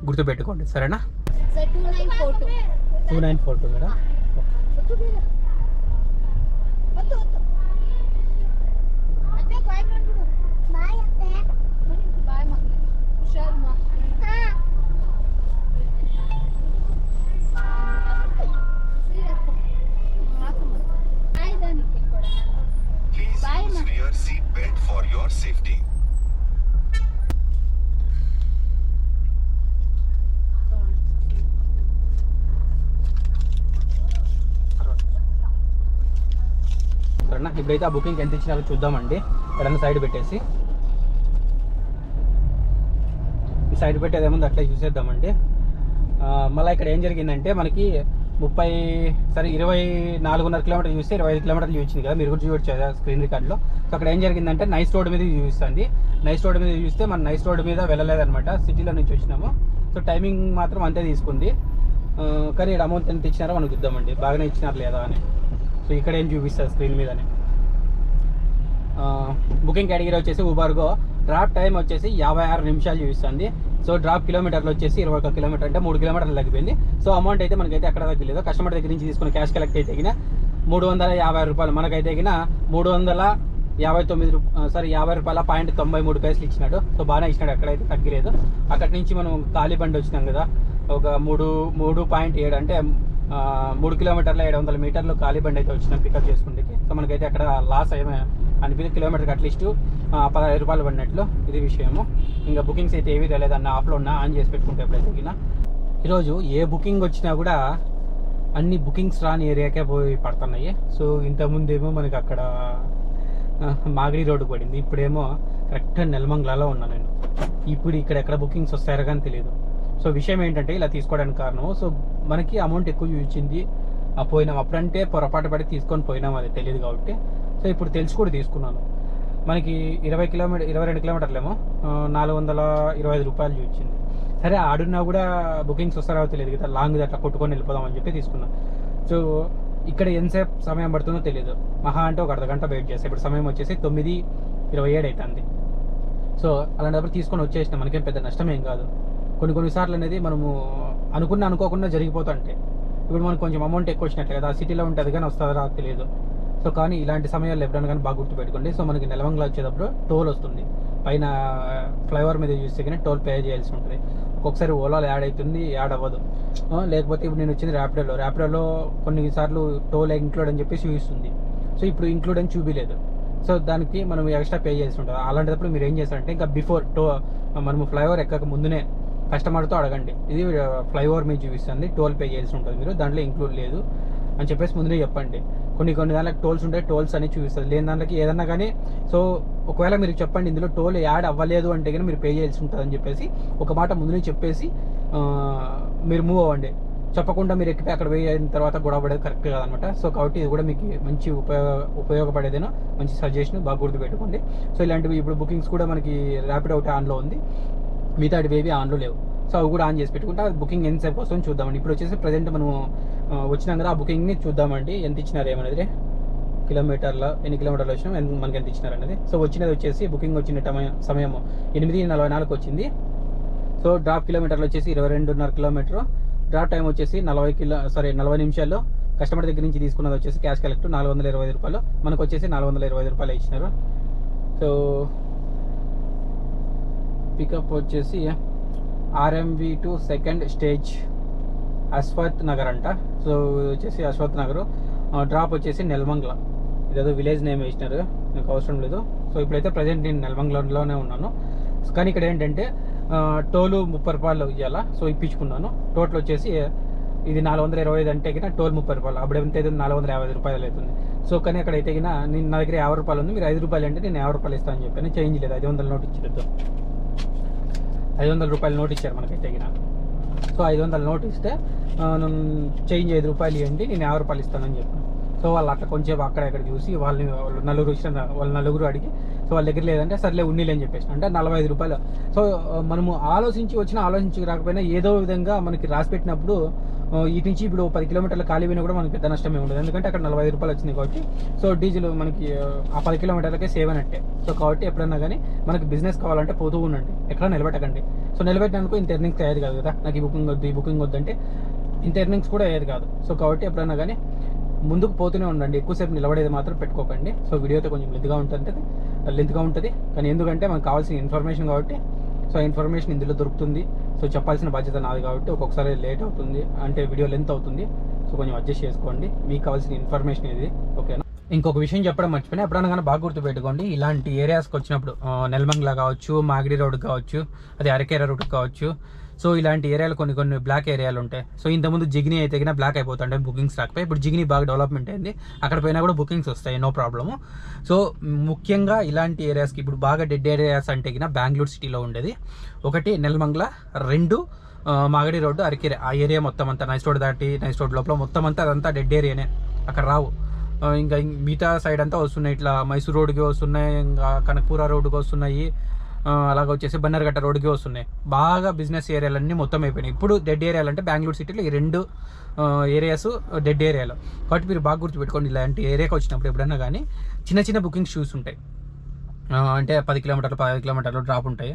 గుర్తుపెట్టుకోండి, సరేనా. 2942 మేడం. సరేనా, ఇప్పుడైతే ఆ బుకింగ్ ఎంత ఇచ్చినారో చూద్దామండి. ఎక్కడన్నా సైడ్ పెట్టేసి, సైడ్ పెట్టేదేముంది అట్లా చూసేద్దామండి. మళ్ళీ ఇక్కడ ఏం జరిగిందంటే మనకి 24.5 కిలోమీటర్లు చూస్తే 25 కిలోమీటర్లు చూపించింది కదా, మీరు కూడా చూడొచ్చు స్క్రీన్ రికార్డులో. సో అక్కడ ఏం జరిగిందంటే నైస్ రోడ్ మీద చూపిస్తుంది. నైస్ రోడ్ మీద చూస్తే మనం నైస్ రోడ్ మీద వెళ్ళలేదన్నమాట, సిటీలో నుంచి వచ్చినాము. సో టైమింగ్ మాత్రం అంతే తీసుకుంది. కానీ ఇక్కడ అమౌంట్ ఎంత ఇచ్చినారో మనకు చూద్దామండి, బాగానే ఇచ్చినారు లేదా అని. సో ఇక్కడ ఏం చూపిస్తుంది స్క్రీన్ మీదనే. బుకింగ్ కేటగిరీ వచ్చేసి ఉబర్గో. డ్రాప్ టైం వచ్చేసి 56 నిమిషాలు చూపిస్తుంది. సో డ్రాప్ కిలోమీటర్లు వచ్చేసి 21 కిలోమీటర్ అంటే 3 కిలోమీటర్లు తగ్గిపోయింది. సో అమౌంట్ అయితే మనకైతే ఎక్కడ తగ్గలేదు. కస్టమర్ దగ్గర నుంచి తీసుకున్న క్యాష్ కలెక్ట్ అయితే 350 రూపాయలు, మనకైతే 50 రూపాయల పాయింట్ 93 పైసలు ఇచ్చినాడు. సో బాగానే ఇచ్చినాడు, ఎక్కడైతే తగ్గలేదు. అక్కడి నుంచి మనం ఖాళీ బండి వచ్చినాం కదా, ఒక 3.7 అంటే 3 కిలోమీటర్ల 700 మీటర్లు ఖాళీ బండి అయితే వచ్చినాం పికప్ చేసుకుంటే. సో మనకైతే అక్కడ లాస్ ఏమే అనిపించింది. కిలోమీటర్కి అట్లీస్ట్ 15 రూపాయలు పడినట్లు. ఇది విషయము. ఇంకా బుకింగ్స్ అయితే ఏవీ తెలియదన్న ఆఫ్లో ఉన్నా ఆన్ చేసి పెట్టుకుంటే ఎప్పుడైతే. ఈరోజు ఏ బుకింగ్ వచ్చినా కూడా అన్ని బుకింగ్స్ రాని ఏరియాకే పోయి పడుతున్నాయి. సో ఇంతకుముందేమో మనకి అక్కడ మాగడి రోడ్డు పడింది, ఇప్పుడేమో కరెక్ట్ నెలమంగళలో ఉన్నా నేను. ఇప్పుడు ఇక్కడ ఎక్కడ బుకింగ్స్ వస్తాయో కానీ తెలియదు. సో విషయం ఏంటంటే ఇలా తీసుకోవడానికి కారణం, సో మనకి అమౌంట్ ఎక్కువ చూపించింది, పోయినాం. అప్పుడంటే పొరపాటు పడి తీసుకొని పోయినాం, అది తెలియదు కాబట్టి. సో ఇప్పుడు తెలిసి కూడా తీసుకున్నాను. మనకి 22 కిలోమీటర్లేమో 425 రూపాయలు చూపించింది. సరే ఆడున్నా కూడా బుకింగ్స్ వస్తారో తెలియదు కదా, లాంగ్ అట్లా కొట్టుకొని వెళ్ళిపోదాం అని చెప్పి తీసుకున్నాను. సో ఇక్కడ ఎంతసేపు సమయం పడుతుందో తెలియదు, మహా అంటే ఒక అర్ధగంట వెయిట్ చేస్తే ఇప్పుడు సమయం వచ్చేసి 9:27 అవుతుంది. సో అలాంటప్పుడు తీసుకొని వచ్చేసినా మనకేం పెద్ద నష్టం ఏం కాదు. కొన్నిసార్లు అనేది మనము అనుకోకుండా జరిగిపోతుంటే, ఇప్పుడు మనకు కొంచెం అమౌంట్ ఎక్కువ వచ్చినట్లే కదా, సిటీలో ఉంటే అది కానీ వస్తుందా తెలియదు. సో కానీ ఇలాంటి సమయాల్లో ఎప్పుడైనా కానీ బాగా గుర్తుపెట్టుకోండి. సో మనకి నెలవంగల వచ్చేటప్పుడు టోల్ వస్తుంది, పైన ఫ్లైఓవర్ మీద చూస్తే కానీ టోల్ పే చేయాల్సి ఉంటుంది. ఒక్కొక్కసారి ఓలాలో యాడ్ అవుతుంది, యాడ్ అవ్వదు. లేకపోతే ఇప్పుడు నేను వచ్చింది ర్యాపిడోలో కొన్నిసార్లు టోల్ ఇంక్లూడ్ అని చెప్పేసి చూపిస్తుంది. సో ఇప్పుడు ఇంక్లూడ్ అని చూపించలేదు. సో దానికి మనం ఎక్స్ట్రా పే చేసి ఉంటుంది. అలాంటప్పుడు మీరు ఏం చేస్తారంటే ఇంకా బిఫోర్ మనము ఫ్లైఓవర్ ఎక్కక ముందునే కస్టమర్తో అడగండి, ఇది ఫ్లైఓవర్ మీద చూపిస్తుంది, టోల్ పే చేయాల్సి ఉంటుంది, మీరు దాంట్లో ఇంక్లూడ్ లేదు అని చెప్పేసి ముందునే చెప్పండి. కొన్ని దాంట్లో టోల్స్ ఉంటాయి, టోల్స్ అని చూపిస్తుంది. లేని దాంట్లోకి ఏదన్నా కానీ, సో ఒకవేళ మీరు చెప్పండి ఇందులో టోల్ యాడ్ అవ్వలేదు అంటే కానీ మీరు పే చేయాల్సి ఉంటుంది అని చెప్పేసి ఒక మాట ముందునే చెప్పేసి మీరు మూవ్ అవ్వండి. చెప్పకుండా మీరు ఎక్కితే అక్కడ పోయిన తర్వాత గొడవ పడేది కరెక్ట్ కాదనమాట. సో కాబట్టి ఇది కూడా మీకు మంచి ఉపయోగపడేదేనో, మంచి సజెషన్, బాగా గుర్తుపెట్టుకోండి. సో ఇలాంటివి ఇప్పుడు బుకింగ్స్ కూడా మనకి ర్యాపిడ్ ఒకటి ఆన్లో ఉంది, మిగతా ఏవి ఆన్లో లేవు. సో అవి కూడా ఆన్ చేసి పెట్టుకుంటే బుకింగ్ ఎంతసేపు వస్తుందో చూద్దామండి. ఇప్పుడు వచ్చేసి ప్రజెంట్ మనం వచ్చినాం కదా, ఆ బుకింగ్ని చూద్దామండి ఎంత ఇచ్చినారు ఏమనేది, ఎన్ని కిలోమీటర్లు వచ్చినా మనకి ఎంత ఇచ్చినారు అనేది. సో వచ్చినది వచ్చేసి బుకింగ్ వచ్చిన సమయం 8:44 వచ్చింది. సో డ్రాప్ కిలోమీటర్లు వచ్చేసి 22.5 కిలోమీటర్, డ్రాప్ టైం వచ్చేసి 40 నిమిషాల్లో. కస్టమర్ దగ్గర నుంచి తీసుకున్నది వచ్చేసి క్యాష్ కలెక్ట్ 425 రూపాయలు, మనకు వచ్చేసి 425 రూపాయలు ఇచ్చినారు. సో పికప్ వచ్చేసి RMV to second stage Ashwath Nagar అంట. సో వచ్చేసి అశ్వత్ నగర్. డ్రాప్ వచ్చేసి నెల్మంగ్ల, ఇదేదో విలేజ్ నేమ్ వేసినారు, నాకు అవసరం లేదు. సో ఇప్పుడైతే ప్రజెంట్ నేను నెల్మంగ్లలోనే ఉన్నాను. కానీ ఇక్కడ ఏంటంటే టోలు 30 రూపాయలు ఇవ్వాలా, సో ఇప్పించుకున్నాను. టోటల్ వచ్చేసి ఇది 425 అంటే కినా టోల్ 30 రూపాయలు, అప్పుడు ఎంత అయితే 450 రూపాయలు అవుతుంది. సో కానీ అక్కడ అయితే కినా నేను నా దగ్గర 50 రూపాయలు ఉంది, మీరు 5 రూపాయలు అంటే నేను 50 రూపాయలు ఇస్తాను అని చెప్పాను. చేంజ్ లేదు, 500 నోట్ ఇచ్చారు, 500 రూపాయలు నోట్ ఇచ్చారు మనకైతే కినా. సో 500 నోట్ ఇస్తే చేంజ్ 5 రూపాయలు ఇవ్వండి, నేను 50 రూపాయలు ఇస్తానని చెప్పాను. సో వాళ్ళు అట్లా కొంచెం అక్కడ చూసి వాళ్ళు నలుగురు అడిగి, సో వాళ్ళ దగ్గర లేదంటే సర్లే ఉన్నీలే అని చెప్పేసి అంటే 45 రూపాయలు. సో మనము ఆలోచించి రాకపోయినా ఏదో విధంగా మనకి రాసి పెట్టినప్పుడు ఇటు నుంచి ఇప్పుడు 10 కిలోమీటర్ల ఖాళీ పోయినా కూడా మనకి పెద్ద నష్టమే ఉండదు, ఎందుకంటే అక్కడ 45 రూపాయలు వచ్చింది కాబట్టి. సో డీజిల్ మనకి ఆ 10 కిలోమీటర్లకే సేవ్ అయినట్టే. సో కాబట్టి ఎప్పుడన్నా కానీ మనకి బిజినెస్ కావాలంటే పోతూ ఉండండి, ఎక్కడ నిలబెట్టకండి. సో నిలబెట్టినందుకు ఇంత ఎర్నింగ్స్ అయ్యేది కాదు కదా, నాకు ఈ బుకింగ్ వద్దంటే ఇంత ఎర్నింగ్స్ కూడా అయ్యేది కాదు. సో కాబట్టి ఎప్పుడన్నా కానీ ముందుకు పోతూనే ఉండండి, ఎక్కువసేపు నిలబడేది మాత్రం పెట్టుకోకండి. సో వీడియో అయితే కొంచెం లెంత్గా ఉంటుంది కానీ ఎందుకంటే మనకు కావాల్సిన ఇన్ఫర్మేషన్ కాబట్టి, సో ఇన్ఫర్మేషన్ ఇందులో దొరుకుతుంది. సో చెప్పాల్సిన బాధ్యత నాది కాబట్టి ఒక్కొక్కసారి లేట్ అవుతుంది, అంటే వీడియో లెంత్ అవుతుంది. సో కొంచెం అడ్జస్ట్ చేసుకోండి, మీకు కావాల్సిన ఇన్ఫర్మేషన్ ఇది, ఓకేనా. ఇంకొక విషయం చెప్పడం మర్చిపోయినా, ఎప్పుడైనా కానీ బాగా గుర్తుపెట్టుకోండి, ఇలాంటి ఏరియాస్కి వచ్చినప్పుడు నెల్మంగ్లా కావచ్చు, మాగిడి రోడ్ కావచ్చు, అది అరకేర రూట్ కావచ్చు. సో ఇలాంటి ఏరియాలు కొన్ని బ్లాక్ ఏరియాలు ఉంటాయి. సో ఇంతకుముందు జిగ్ని అయితే కినా బ్లాక్ అయిపోతుంటే బుకింగ్స్ రాకపోయి, ఇప్పుడు జిగ్ని బాగా డెవలప్మెంట్ అయింది, అక్కడ పోయినా కూడా బుకింగ్స్ వస్తాయి, నో ప్రాబ్లము. సో ముఖ్యంగా ఇలాంటి ఏరియాస్కి ఇప్పుడు బాగా డెడ్ ఏరియాస్ అంటే కినా బెంగళూరు సిటీలో ఉండేది, 1 నెల్మంగ్ల, 2 మాగడి రోడ్డు, అరకేర. ఆ ఏరియా మొత్తం అంతా నైస్ రోడ్ లోపల మొత్తం అంతా అదంతా డెడ్ ఏరియానే, అక్కడ రావు. ఇంకా మిగతా సైడ్ అంతా వస్తున్నాయి, ఇట్లా మైసూర్ రోడ్డుకి వస్తున్నాయి, ఇంకా కనకపుర రోడ్డుకి వస్తున్నాయి, అలాగే వచ్చేసి బన్నర్ఘట్ట రోడ్డుకి వస్తున్నాయి. బాగా బిజినెస్ ఏరియాలన్నీ మొత్తం అయిపోయినాయి. ఇప్పుడు డెడ్ ఏరియాలు అంటే బెంగళూరు సిటీలో ఈ 2 ఏరియాస్ డెడ్ ఏరియాలు కాబట్టి మీరు బాగా గుర్తుపెట్టుకోండి. ఇలాంటి ఏరియాకి వచ్చినప్పుడు ఎప్పుడైనా కానీ చిన్న బుకింగ్స్ చూస్తుంటాయి, అంటే 10 కిలోమీటర్లు 15 కిలోమీటర్లు డ్రాప్ ఉంటాయి.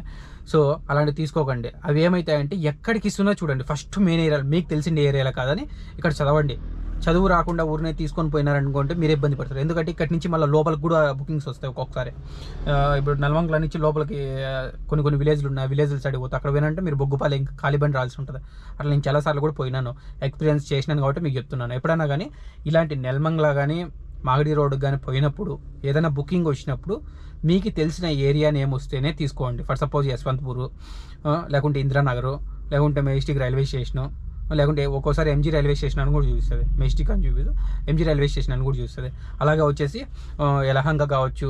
సో అలాంటివి తీసుకోకండి. అవి ఏమవుతాయంటే ఎక్కడికి ఇస్తున్నా చూడండి, ఫస్ట్ మెయిన్ ఏరియాలు మీకు తెలిసిన ఏరియాలో కాదని ఇక్కడ చదవండి. చదువు రాకుండా ఊరినే తీసుకొని పోయినారనుకుంటే మీరు ఇబ్బంది పడతారు, ఎందుకంటే ఇక్కడ నుంచి మళ్ళీ లోపలికి కూడా బుకింగ్స్ వస్తాయి ఒక్కొక్కసారి. ఇప్పుడు నల్వంగ్ల నుంచి లోపలికి కొన్ని విలేజ్లు ఉన్నాయి, విలేజ్ల సైడ్ పోతే అక్కడ పోయినంటే మీరు బొగ్గుపాలి ఇంకా కాలిబండి రాల్సి ఉంటుంది. అట్లా నేను చాలాసార్లు కూడా పోయినాను, ఎక్స్పీరియన్స్ చేసినాను కాబట్టి మీకు చెప్తున్నాను. ఎప్పుడైనా కానీ ఇలాంటి నెల్మంగ్లా కానీ మాగడి రోడ్డు కానీ పోయినప్పుడు ఏదైనా బుకింగ్ వచ్చినప్పుడు మీకు తెలిసిన ఏరియా నేమ్ వస్తేనే తీసుకోండి. ఫర్ సపోజ్ యశ్వంతపూర్, లేకుంటే ఇందిరానగర్, లేకుంటే మెజెస్టిక్ రైల్వే స్టేషను, లేకుంటే ఒక్కోసారి MG రైల్వే స్టేషన్ అని కూడా చూపిస్తుంది, మెజెస్టిక్ అని చూపిదు, MG రైల్వే స్టేషన్ అని కూడా చూస్తుంది. అలాగే వచ్చేసి యలహంక కావచ్చు,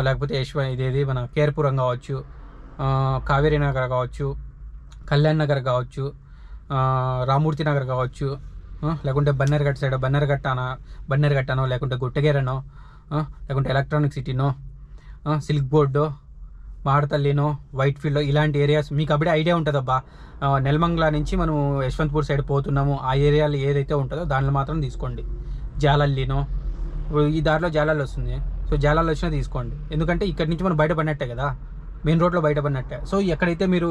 లేకపోతే ఇదేది మన కేర్పురం కావచ్చు, కావేరీ నగర్ కావచ్చు, కళ్యాణ్ నగర్ కావచ్చు, రామూర్తి నగర్ కావచ్చు, లేకుంటే బన్నెరగట్ట సైడ్ బన్నెరగట్టనో లేకుంటే గుట్టగేరనో, లేకుంటే ఎలక్ట్రానిక్ సిటీనో, సిల్క్ బోర్డో, మాడతల్లినో, వైట్ ఫీల్డ్, ఇలాంటి ఏరియాస్ మీకు అప్పుడే ఐడియా ఉంటుందబ్బా. నెలమంగళ నుంచి మనం యశ్వంత్పూర్ సైడ్ పోతున్నాము, ఆ ఏరియాలో ఏదైతే ఉంటుందో దాంట్లో మాత్రం తీసుకోండి. జాలల్లినో, ఈ దారిలో జాలాలు వస్తుంది, సో జాలాలు వచ్చినా తీసుకోండి. ఎందుకంటే ఇక్కడ నుంచి మనం బయటపడినట్టే కదా, మెయిన్ రోడ్లో బయటపడినట్టే. సో ఎక్కడైతే మీరు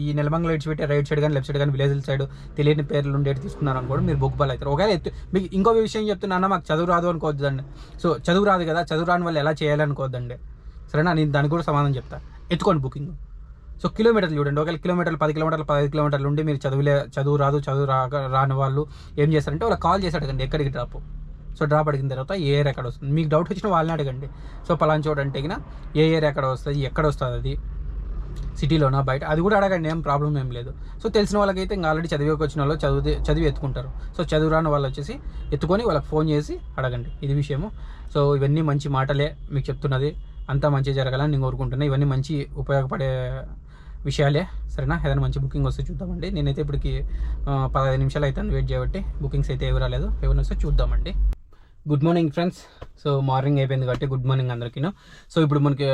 ఈ నెలమంగళ ఇడిచిపెట్టే రైట్ సైడ్ కానీ లెఫ్ట్ సైడ్ కానీ విలేజ్ సైడ్ తెలియని పేర్లు ఉండేది తీసుకున్నారు అనుకోండి, మీరు బొగ్గుపాలు అవుతారు. ఒకవేళ మీకు ఇంకో విషయం చెప్తున్నా, మాకు చదువు రాదు అనుకోవద్దండి. సో చదువు రాదు కదా, చదువు రాని వాళ్ళు ఎలా చేయాలనుకోవద్దండి, సరేనా? నేను దానికి కూడా సమాధానం చెప్తా. ఎత్తుకోండి బుకింగ్. సో కిలోమీటర్లు చూడండి, ఒకవేళ కిలోమీటర్లు 10 కిలోమీటర్లు 15 కిలోమీటర్లు ఉండి మీరు చదువు రాని వాళ్ళు ఏం చేస్తారంటే వాళ్ళకి కాల్ చేసి అడగండి ఎక్కడికి డ్రాప్. సో డ్రాప్ అడిగిన తర్వాత ఏ ఏరియా ఎక్కడ వస్తుంది, మీకు డౌట్ వచ్చిన వాళ్ళని అడగండి. సో పలానా చోట అంటే ఏ ఏరియా ఎక్కడ వస్తుంది, ఎక్కడ వస్తుంది, అది సిటీలోనా బయట, అది కూడా అడగండి, ఏం ప్రాబ్లం ఏం లేదు. సో తెలిసిన వాళ్ళకైతే ఇంకా ఆల్రెడీ చదివికి వచ్చిన వాళ్ళు చదివి ఎత్తుకుంటారు. సో చదువు రాని వాళ్ళు వచ్చేసి ఎత్తుకొని వాళ్ళకి ఫోన్ చేసి అడగండి, ఇది విషయము. సో ఇవన్నీ మంచి మాటలే మీకు చెప్తున్నది, అంతా మంచి జరగాలని నేను కోరుకుంటున్నాను. ఇవన్నీ మంచి ఉపయోగపడే విషయాలే, సరేనా? ఏదైనా మంచి బుకింగ్ వస్తే చూద్దామండి. నేనైతే ఇప్పటికి 15 నిమిషాలు అయితే వెయిట్ చేయబట్టి బుకింగ్స్ అయితే ఎవరు రాలేదు, ఎవరిని వస్తే చూద్దామండి. Good morning friends. So morning అయిపోయింది కాబట్టి గుడ్ మార్నింగ్ అందరికీ. సో ఇప్పుడు మనకి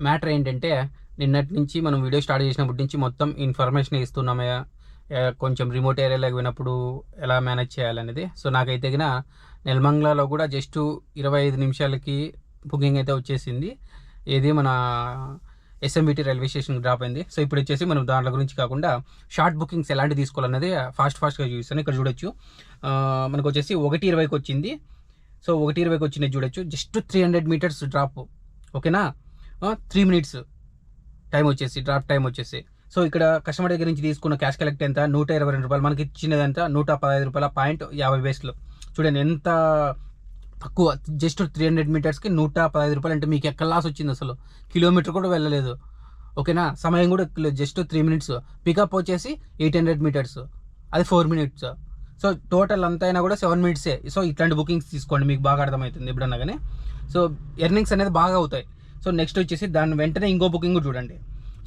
మ్యాటర్ ఏంటంటే, నిన్నటి నుంచి మనం వీడియో స్టార్ట్ చేసినప్పటి నుంచి మొత్తం ఇన్ఫర్మేషన్ ఇస్తున్నామే, కొంచెం రిమోట్ ఏరియాలోకి పోయినప్పుడు ఎలా మేనేజ్ చేయాలనేది. సో నాకైతే నెలమంగళలో కూడా జస్ట్ 25 నిమిషాలకి బుకింగ్ అయితే వచ్చేసింది. ఏది మన SMBT రైల్వే స్టేషన్ డ్రాప్ అయింది. సో ఇప్పుడు వచ్చేసి మనం దాంట్లో గురించి కాకుండా షార్ట్ బుకింగ్స్ ఎలాంటి తీసుకోవాలనేది ఫాస్ట్గా చూపిస్తాను. ఇక్కడ చూడొచ్చు, మనకు వచ్చేసి 1:20కి వచ్చింది. సో 1:20కి వచ్చినది చూడొచ్చు, జస్ట్ 300 మీటర్స్ డ్రాప్, ఓకేనా? 3 మినిట్స్ టైం వచ్చేసి డ్రాప్ టైం వచ్చేసి. సో ఇక్కడ కస్టమర్ దగ్గర నుంచి తీసుకున్న క్యాష్ కలెక్ట్ ఎంత, 122 రూపాయలు. మనకి ఇచ్చినదంతా 115 రూపాయల .50 చూడండి ఎంత తక్కువ. జస్ట్ 300 మీటర్స్కి 115 రూపాయలు అంటే మీకు ఎక్కడ లాస్ వచ్చింది, అసలు కిలోమీటర్ కూడా వెళ్ళలేదు, ఓకేనా? సమయం కూడా జస్ట్ 3 మినిట్స్. పికప్ వచ్చేసి 800 మీటర్స్, అది 4 మినిట్స్. సో టోటల్ అంతా అయినా కూడా 7 మినిట్సే. సో ఇట్లాంటి బుకింగ్స్ తీసుకోండి, మీకు బాగా అర్థమవుతుంది ఎప్పుడన్నా కానీ. సో ఎర్నింగ్స్ అనేది బాగా అవుతాయి. సో నెక్స్ట్ వచ్చేసి దాని వెంటనే ఇంకో బుకింగ్ చూడండి.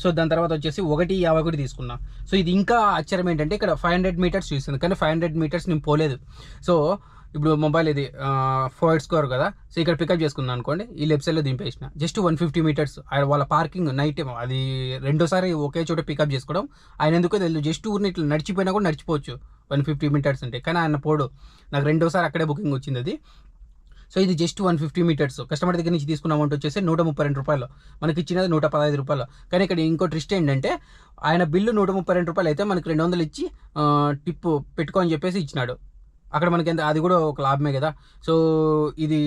సో దాని తర్వాత వచ్చేసి 1:51 తీసుకున్నా. సో ఇది ఇంకా ఆశ్చర్యం ఏంటంటే, ఇక్కడ 500 మీటర్స్ చూస్తుంది, కానీ 500 మీటర్స్ నేను పోలేదు. సో ఇప్పుడు మొబైల్ ఇది 4 స్కోర్ కదా, సో ఇక్కడ పికప్ చేసుకున్నాను అనుకోండి, ఈ లెఫ్ట్ సైడ్లో దింపేసిన. జస్ట్ 150 మీటర్స్ వాళ్ళ పార్కింగ్ నైట్ టైం, అది రెండోసారి ఒకే చోట పికప్ చేసుకోవడం. ఆయన ఎందుకో తెలియదు, జస్ట్ ఊరిని ఇట్లా నడిచిపోయినా కూడా నడిచిపోవచ్చు 150 మీటర్స్ అంటే, కానీ ఆయన పోడు. నాకు రెండోసారి అక్కడే బుకింగ్ వచ్చింది అది. సో ఇది జస్ట్ 150 మీటర్స్. కస్టమర్ దగ్గర నుంచి తీసుకున్న అమౌంట్ వచ్చేసి 132 రూపాయలు, మనకి ఇచ్చినది 115 రూపాయలు. కానీ ఇక్కడ ఇంకో ట్విస్ట్ ఏంటంటే, ఆయన బిల్లు 132 రూపాయలు అయితే మనకి 200 ఇచ్చి టిప్ పెట్టుకో అని చెప్పేసి ఇచ్చినాడు. అక్కడ మనకి ఎంత, అది కూడా ఒక లాభమే కదా. సో ఇది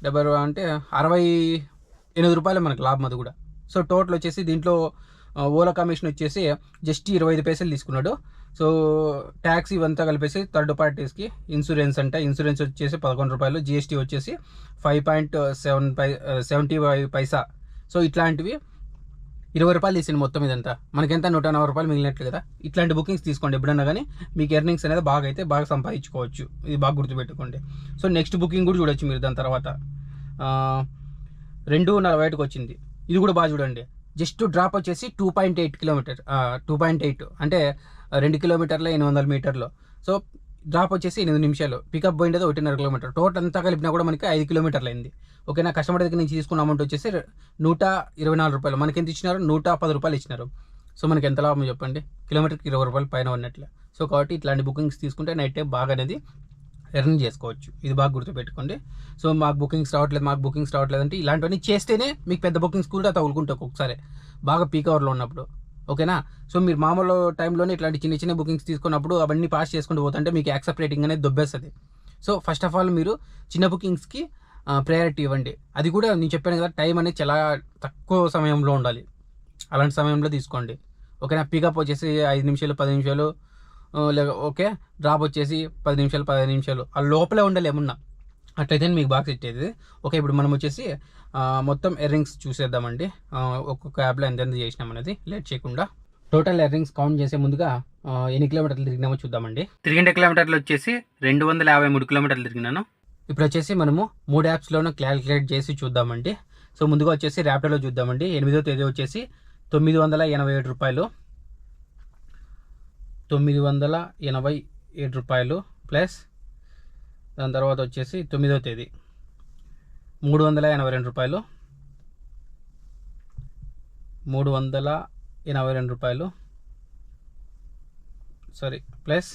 70 అంటే 68 రూపాయలు మనకి లాభం, అది కూడా. సో టోటల్ వచ్చేసి దీంట్లో ఓలా కమిషన్ వచ్చేసి జస్ట్ 25 పైసలు తీసుకున్నాడు. సో ట్యాక్స్ ఇవంతా కలిపేసి థర్డ్ పార్టీస్కి ఇన్సూరెన్స్ ఇన్సూరెన్స్ వచ్చేసి 11 రూపాయలు, GST వచ్చేసి 5.75 పైసా. సో ఇట్లాంటివి 20 రూపాయలు తీసింది మొత్తం. ఇదంతా మనకెంత 140 రూపాయలు మిగిలినట్లు కదా. ఇట్లాంటి బుకింగ్స్ తీసుకోండి ఎప్పుడన్నా కానీ, మీకు ఎర్నింగ్స్ అనేది బాగా సంపాదించుకోవచ్చు, ఇది బాగా గుర్తుపెట్టుకోండి. సో నెక్స్ట్ బుకింగ్ కూడా చూడొచ్చు మీరు. దాని తర్వాత 2:41కి వచ్చింది, ఇది కూడా బాగా చూడండి. జస్ట్ డ్రాప్ వచ్చేసి 2.8 కిలోమీటర్, 2.8 అంటే 2 కిలోమీటర్ల 800 మీటర్లు. సో డ్రాప్ వచ్చేసి 8 నిమిషాలు, పికప్ పోయింది 1.5 కిలోమీటర్. టోటల్ అంతా కలిపినా కూడా మనకి 5 కిలోమీటర్లు అయింది, ఓకేనా? కస్టమర్ దగ్గర నుంచి తీసుకున్న అమౌంట్ వచ్చేసి 124 రూపాయలు. మనకి ఎంత ఇచ్చినారు, 110 రూపాయలు ఇచ్చినారు. సో మనకి ఎంత లాభం చెప్పండి, కిలోమీటర్కి 20 రూపాయలు పైన ఉన్నట్లే. సో కాబట్టి ఇట్లాంటి బుకింగ్స్ తీసుకుంటే నైట్ టైం బాగా అనేది ఎర్న్ చేసుకోవచ్చు, ఇది బాగా గుర్తుపెట్టుకోండి. సో మాకు బుకింగ్స్ రావట్లేదు అంటే ఇలాంటివన్నీ చేస్తేనే మీకు పెద్ద బుకింగ్స్ కూడా తగులుకుంటాయి ఒక్కొక్కసారి, బాగా పీక్ అవర్లో ఉన్నప్పుడు, ఓకేనా? సో మీరు మామూలు టైంలోనే ఇట్లాంటి చిన్న బుకింగ్స్ తీసుకున్నప్పుడు అవన్నీ పాస్ చేసుకుంటూ పోతుంటే మీకు యాక్సెప్ట్ రేటింగ్ అనేది దొబ్బేస్తుంది. సో ఫస్ట్ ఆఫ్ ఆల్ మీరు చిన్న బుకింగ్స్కి ప్రయారిటీ ఇవ్వండి. అది కూడా నేను చెప్పాను కదా, టైం అనేది చాలా తక్కువ సమయంలో ఉండాలి, అలాంటి సమయంలో తీసుకోండి, ఓకేనా? పికప్ వచ్చేసి 5 నిమిషాలు 10 నిమిషాలు లేక ఓకే, డ్రాప్ వచ్చేసి 10 నిమిషాలు 15 నిమిషాలు ఆ లోపలే ఉండాలి ఏమున్నా, అట్లయితే మీకు బాగా సెట్ అవుతుంది. ఓకే, ఇప్పుడు మనం వచ్చేసి మొత్తం ఎర్నింగ్స్ చూసేద్దామండి, ఒక్కొక్క యాప్లో ఎంతెంత చేసినాం అనేది లేట్ చేయకుండా. టోటల్ ఎర్నింగ్స్ కౌంట్ చేసే ముందుగా ఎన్ని కిలోమీటర్లు తిరిగినామో చూద్దామండి. తిరిగిన కిలోమీటర్లు వచ్చేసి 253 కిలోమీటర్లు తిరిగినాను. ఇప్పుడు వచ్చేసి మనము 3 యాప్స్లోనూ క్యాలిక్యులేట్ చేసి చూద్దామండి. సో ముందుగా వచ్చేసి ర్యాపిడోలో చూద్దామండి. 8వ తేదీ వచ్చేసి 987 రూపాయలు. 987 రూపాయలు ప్లస్ దాని తర్వాత వచ్చేసి 9వ తేదీ 382 రూపాయలు 382 రూపాయలు సారీ ప్లస్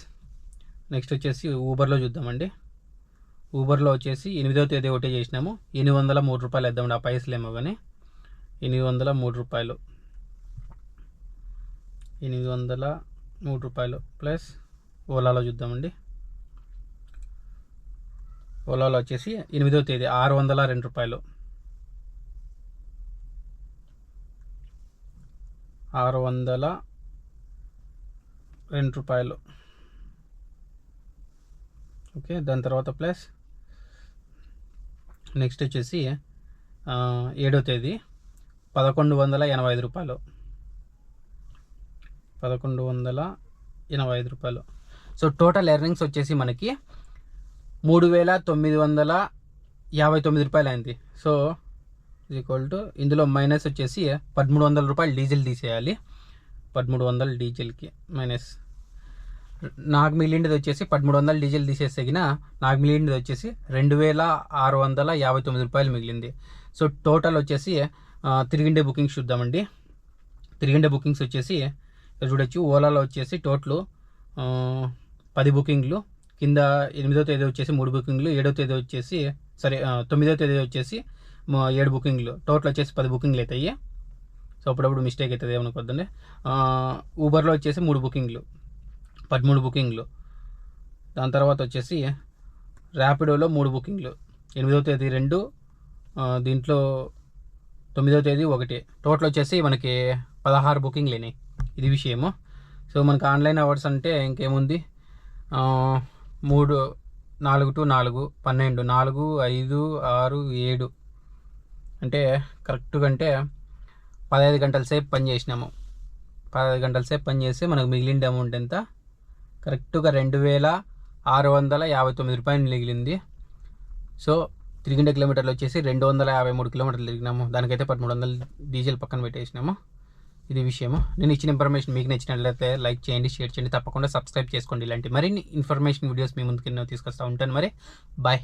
నెక్స్ట్ వచ్చేసి ఊబర్లో చూద్దామండి. ఊబర్లో వచ్చేసి 8వ తేదీ ఒకటే చేసినాము, 803 రూపాయలు వేద్దామండి. ఆ పైసలు ఏమో కానీ 803 రూపాయలు 803 రూపాయలు ప్లస్ ఓలాలో చూద్దామండి. ఓలాలో వచ్చేసి 8వ తేదీ 602 రూపాయలు 602 రూపాయలు ఓకే. దాని తర్వాత ప్లస్ నెక్స్ట్ వచ్చేసి 7వ తేదీ 1185 రూపాయలు 1185 రూపాయలు. సో టోటల్ ఎర్నింగ్స్ వచ్చేసి మనకి 3959 రూపాయలు అయింది. సో ఈక్వల్ టు ఇందులో మైనస్ వచ్చేసి 1300 రూపాయలు డీజిల్ తీసేయాలి. 1300 డీజిల్కి మైనస్ నాకు మిగిలింది వచ్చేసి 1300 డీజిల్ తీసేసిన నాకు మిగిలింది వచ్చేసి 2659 రూపాయలు మిగిలింది. సో టోటల్ వచ్చేసి తిరిగిండే బుకింగ్స్ చూద్దామండి. తిరిగిండే బుకింగ్స్ వచ్చేసి చూడొచ్చు. ఓలాలో వచ్చేసి టోటల్ 10 బుకింగ్లు, కింద 8వ తేదీ వచ్చేసి 3 బుకింగ్లు, 7వ తేదీ వచ్చేసి 9వ తేదీ వచ్చేసి 7 బుకింగ్లు, టోటల్ వచ్చేసి 10 బుకింగ్లు అవుతాయి. సో అప్పుడప్పుడు మిస్టేక్ అవుతుంది ఏమనుకోద్దండి. ఊబర్లో వచ్చేసి 3 బుకింగ్లు 13 బుకింగ్లు. దాని తర్వాత వచ్చేసి ర్యాపిడోలో 3 బుకింగ్లు, 8వ తేదీ 2, దీంట్లో 9వ తేదీ 1, టోటల్ వచ్చేసి మనకి 16 బుకింగ్లు అయినాయి. ఇది విషయము. సో మనకి ఆన్లైన్ అవర్స్ అంటే ఇంకేముంది, 3, 4 to 4, 12, 4, 5, 6, 7 అంటే కరెక్ట్గా అంటే 15 గంటల సేపు పని చేసినాము. 15 గంటల సేపు పని చేస్తే మనకు మిగిలిన అమౌంట్ ఎంత, కరెక్ట్గా 2659 రూపాయలు మిగిలింది. సో తిరిగిండే కిలోమీటర్లు వచ్చేసి 253 కిలోమీటర్లు తిరిగినాము. దానికైతే 1300 డీజిల్ పక్కన పెట్టేసినాము. ఇది విషయము. నేను ఇచ్చిన ఇన్ఫర్మేషన్ మీకు నచ్చినట్లయితే లైక్ చేయండి, షేర్ చేయండి, తప్పకుండా సబ్స్క్రైబ్ చేసుకోండి. ఇలాంటి మరిన్ని ఇన్ఫర్మేషన్ వీడియోస్ మీ ముందుకు తీసుకొస్తూ ఉంటాను. మరి బాయ్.